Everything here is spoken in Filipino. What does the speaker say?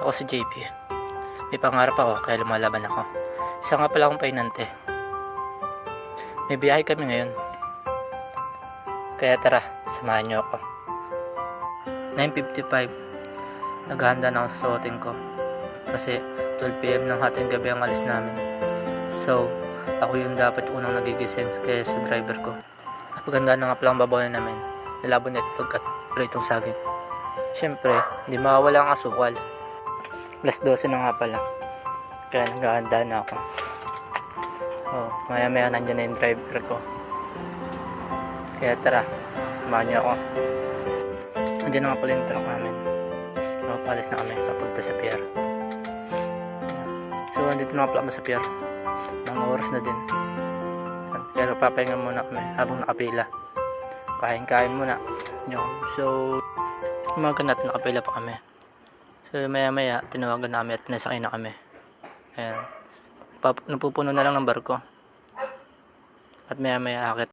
Ako si JP. May pangarap ako kaya lumalaban ako. Isa nga pala akong painante. May biyahe kami ngayon. Kaya tara, samahan niyo ako. 9:55. Naghahanda na ako sa suotin ko. Kasi 12 PM ng hating gabi ang alis namin. So, ako yung dapat unang nagigising kaya sa driver ko. Napaganda na nga palang babawan namin. Nilabon itlog at pritong saging. Siyempre, hindi mawawala ang asukal. Alas 12 na nga pala. Kaya naghahanda na ako. Maya maya nandiyan na yung driver ko. Kaya tara, samahan niyo ako. Nandiyan na nga pala yung truck namin. Palis na kami papunta sa pier. So, andito na nga pala kami sa pier. Mga oras na din. Pero papahinga muna kami habang nakapila. Kain-kain muna. So, umaga natin nakapila pa kami. So, maya-maya, tinawagan namin at pinasakay na kami. Ayan. Napupuno na lang ng barko. At maya-maya akit.